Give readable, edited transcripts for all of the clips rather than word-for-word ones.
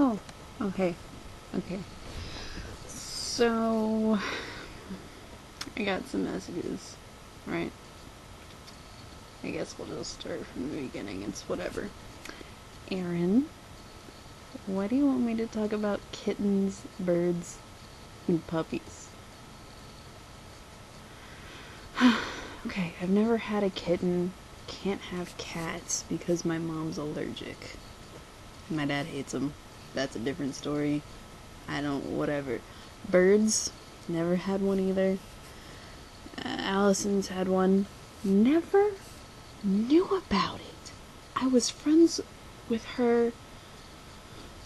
Oh, okay. Okay. So, I got some messages, right? I guess we'll just start from the beginning. It's whatever. Aaron, why do you want me to talk about kittens, birds, and puppies? Okay, I've never had a kitten. Can't have cats because my mom's allergic. My dad hates them. That's a different story. I don't, whatever. Birds, never had one either. Allison's had one. Never knew about it. I was friends with her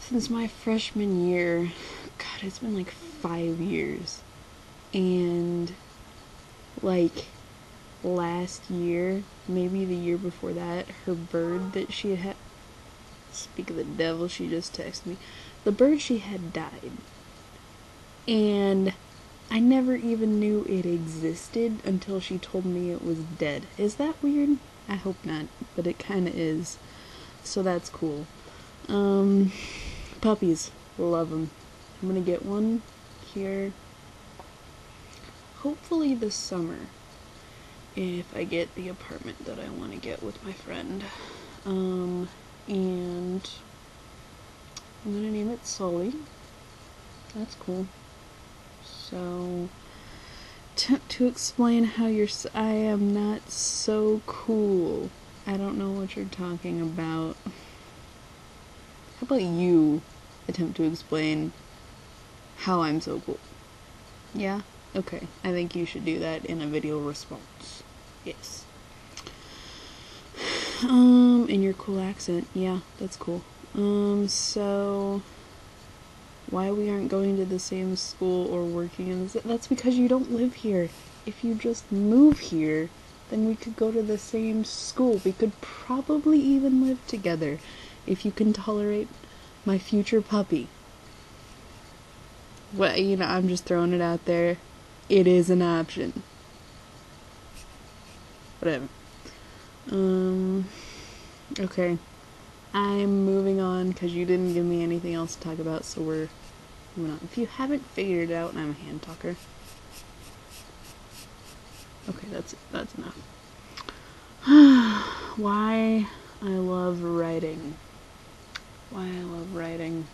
since my freshman year. God, it's been like 5 years. And, like, last year, maybe the year before that, her bird that she had, speak of the devil, she just texted me. The bird she had died. And I never even knew it existed until she told me it was dead. Is that weird? I hope not, but it kinda is. So that's cool. Puppies. Love them. I'm gonna get one here. Hopefully this summer. If I get the apartment that I want to get with my friend. And I'm gonna name it Sully. That's cool. So, to explain how I am not so cool. I don't know what you're talking about. How about you attempt to explain how I'm so cool? Yeah? Okay. I think you should do that in a video response. Yes. In your cool accent. Yeah, that's cool. So why we aren't going to the same school or working in this, that's because you don't live here. If you just move here, then we could go to the same school. We could probably even live together if you can tolerate my future puppy. Well, I'm just throwing it out there. It is an option. Whatever. Okay. I'm moving on because you didn't give me anything else to talk about, so we're moving on. If you haven't figured it out, I'm a hand talker. Okay, that's enough. Why I love writing. Why I love writing.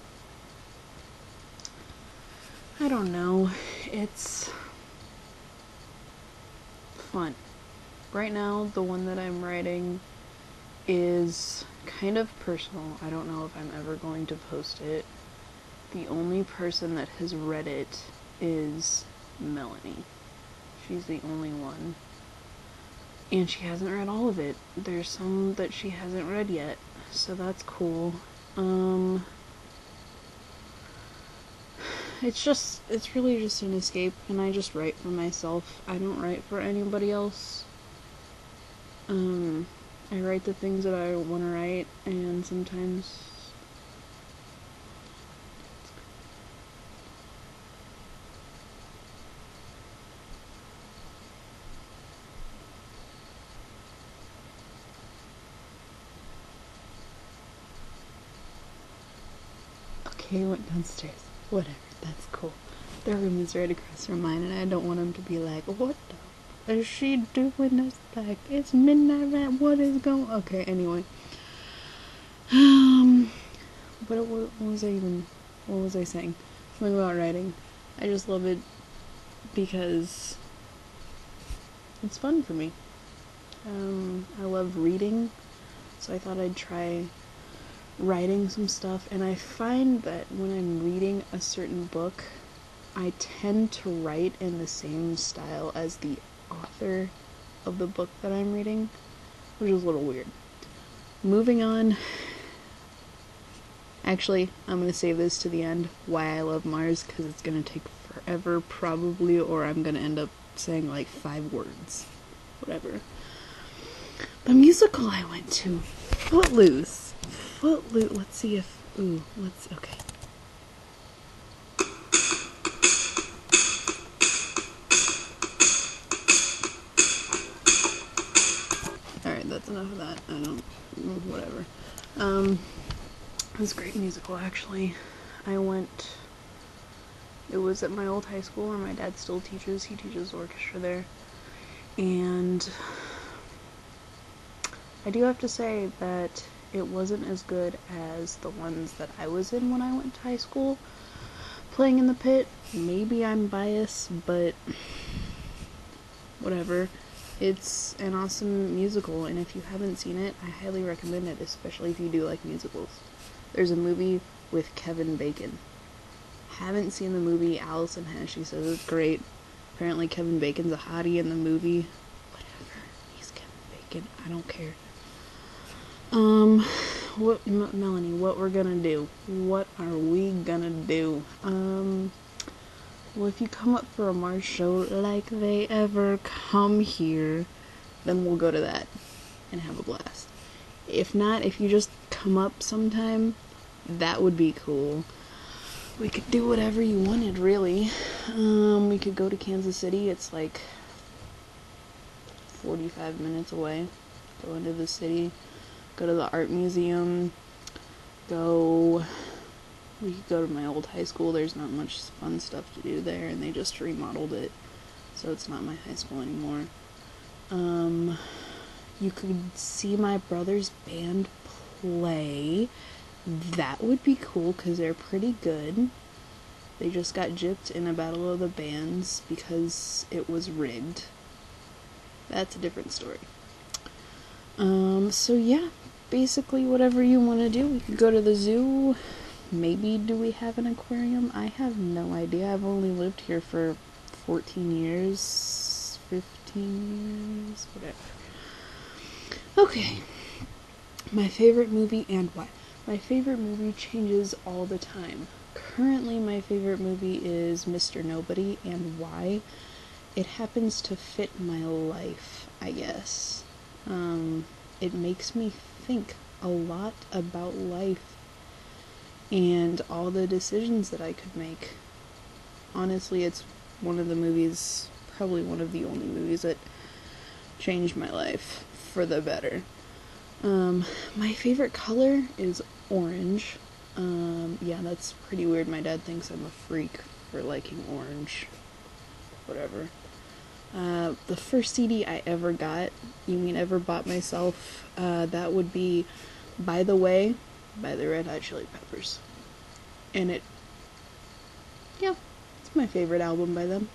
I don't know. It's fun. Right now, the one that I'm writing is kind of personal. I don't know if I'm ever going to post it. The only person that has read it is Melanie. She's the only one. And she hasn't read all of it. There's some that she hasn't read yet, so that's cool. It's really just an escape, and I just write for myself. I don't write for anybody else. I write the things that I want to write, and sometimes okay, went downstairs. Whatever, that's cool. Their room is right across from mine, and I don't want them to be like, what the is she doing? This like, it's midnight, right? What is going? Okay, anyway. What was I saying? Something about writing. I just love it because it's fun for me. I love reading, so I thought I'd try writing some stuff, and I find that when I'm reading a certain book, I tend to write in the same style as the author of the book that I'm reading, which is a little weird. Moving on. Actually, I'm gonna save this to the end, why I love Mars, because it's gonna take forever, probably, or I'm gonna end up saying like 5 words. Whatever. The musical I went to, Footloose. Let's see if, okay. Alright, that's enough of that. I don't, whatever. It was a great musical, actually. It was at my old high school where my dad still teaches. He teaches orchestra there. And I do have to say that it wasn't as good as the ones that I was in when I went to high school playing in the pit. Maybe I'm biased, but whatever. It's an awesome musical, and if you haven't seen it, I highly recommend it, especially if you do like musicals. There's a movie with Kevin Bacon. Haven't seen the movie. Allison has. She says it's great. Apparently Kevin Bacon's a hottie in the movie. Whatever. He's Kevin Bacon. I don't care. Melanie, what we're gonna do? What are we gonna do? Well, if you come up for a Mars show like they ever come here, then we'll go to that and have a blast. If not, if you just come up sometime, that would be cool. We could do whatever you wanted, really. We could go to Kansas City. It's like 45 minutes away. Go into the city. Go to the art museum. We could go to my old high school. There's not much fun stuff to do there, and they just remodeled it, so it's not my high school anymore. You could see my brother's band play. That would be cool, because they're pretty good. They just got gypped in a battle of the bands because it was rigged. That's a different story. So yeah, basically whatever you want to do. We could go to the zoo. Maybe do we have an aquarium? I have no idea. I've only lived here for 14 years, 15 years, whatever. Okay. My favorite movie and why. My favorite movie changes all the time. Currently, my favorite movie is Mr. Nobody, and why? It happens to fit my life, I guess. It makes me think a lot about life and all the decisions that I could make. Honestly, it's one of the movies, probably one of the only movies that changed my life for the better. My favorite color is orange. Yeah, that's pretty weird. My dad thinks I'm a freak for liking orange. Whatever. The first CD I ever got, ever bought myself, that would be By the Way by the Red Hot Chili Peppers. And it's my favorite album by them.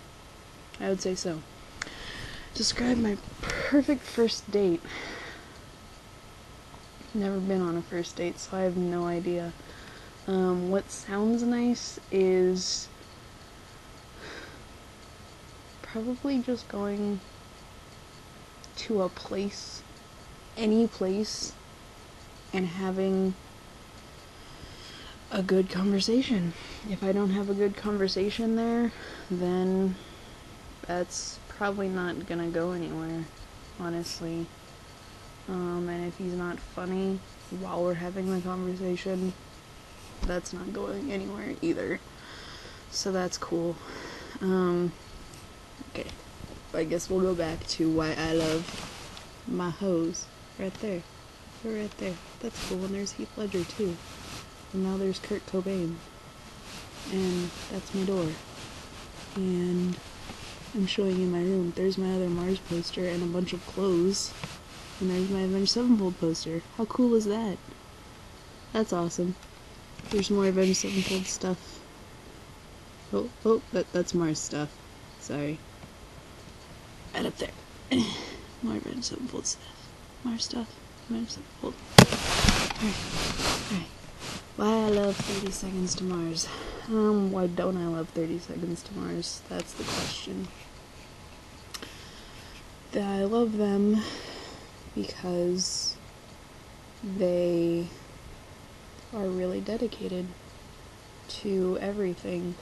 I would say so. Describe my perfect first date. Never been on a first date, so I have no idea. What sounds nice is probably just going to a place, any place, and having a good conversation. If I don't have a good conversation there, then that's probably not gonna go anywhere, honestly. And if he's not funny while we're having the conversation, that's not going anywhere either. So that's cool. Okay. I guess we'll go back to why I love my hoes. Right there. They're right there. That's cool. And there's Heath Ledger too. And now there's Kurt Cobain. And that's my door. And I'm showing you my room. There's my other Mars poster and a bunch of clothes. And there's my Avenged Sevenfold poster. How cool is that? That's awesome. There's more Avenged Sevenfold stuff. Oh, that's Mars stuff. Sorry. Right up there. More Avenged Sevenfold stuff. Mars stuff. Avenged Sevenfold. Alright. Why I love 30 Seconds to Mars. Why don't I love 30 Seconds to Mars? That's the question. I love them because they are really dedicated to everything.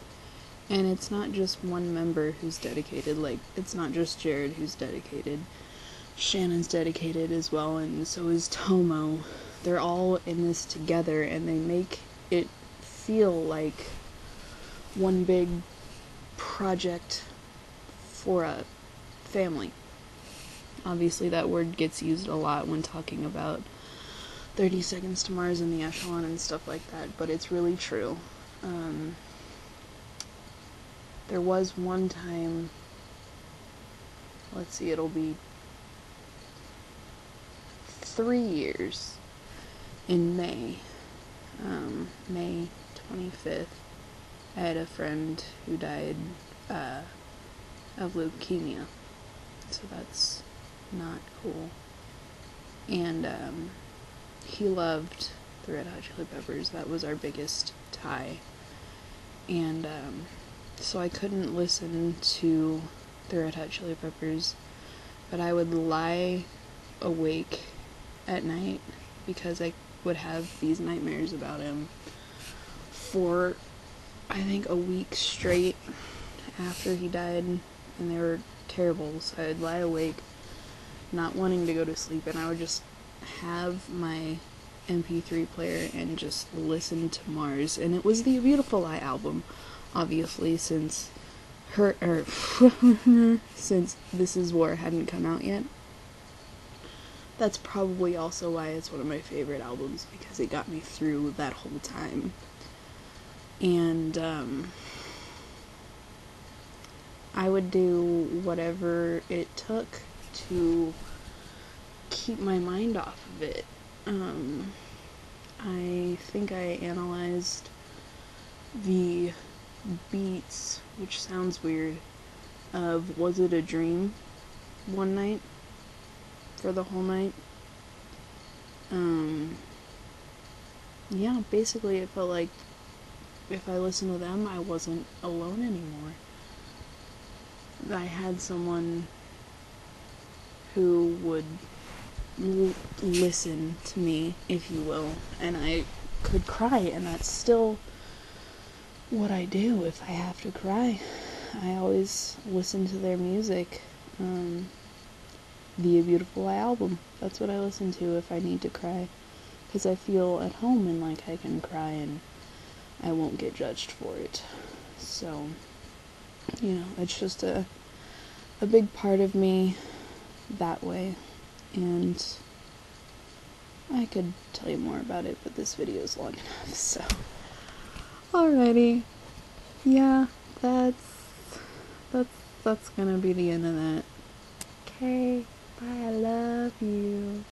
And it's not just one member who's dedicated, like, it's not just Jared who's dedicated. Shannon's dedicated as well, and so is Tomo. They're all in this together, and they make it feel like one big project for a family. Obviously that word gets used a lot when talking about 30 Seconds to Mars and the Echelon and stuff like that, but it's really true. There was one time, let's see, it'll be 3 years in May, May 25th, I had a friend who died of leukemia, so that's not cool. And he loved the Red Hot Chili Peppers. That was our biggest tie. And so I couldn't listen to the Red Hot Chili Peppers, but I would lie awake at night because I would have these nightmares about him for, I think, a week straight after he died, and they were terrible. So I'd lie awake not wanting to go to sleep, and I would just have my MP3 player and just listen to Mars. And it was the Beautiful Lie album, obviously, since since This Is War hadn't come out yet. That's probably also why it's one of my favorite albums, because it got me through that whole time. And I would do whatever it took to keep my mind off of it. I think I analyzed the beats, which sounds weird, of Was It a Dream one night, for the whole night. Yeah, basically it felt like if I listened to them, I wasn't alone anymore. I had someone who would listen to me, if you will, and I could cry, and that's still what I do if I have to cry. I always listen to their music. The Beautiful Lie album, that's what I listen to if I need to cry, because I feel at home and like I can cry and I won't get judged for it. So, you know, it's just a big part of me that way. And I could tell you more about it, but this video is long enough, so. Alrighty. Yeah, that's gonna be the end of that. Okay, bye, I love you.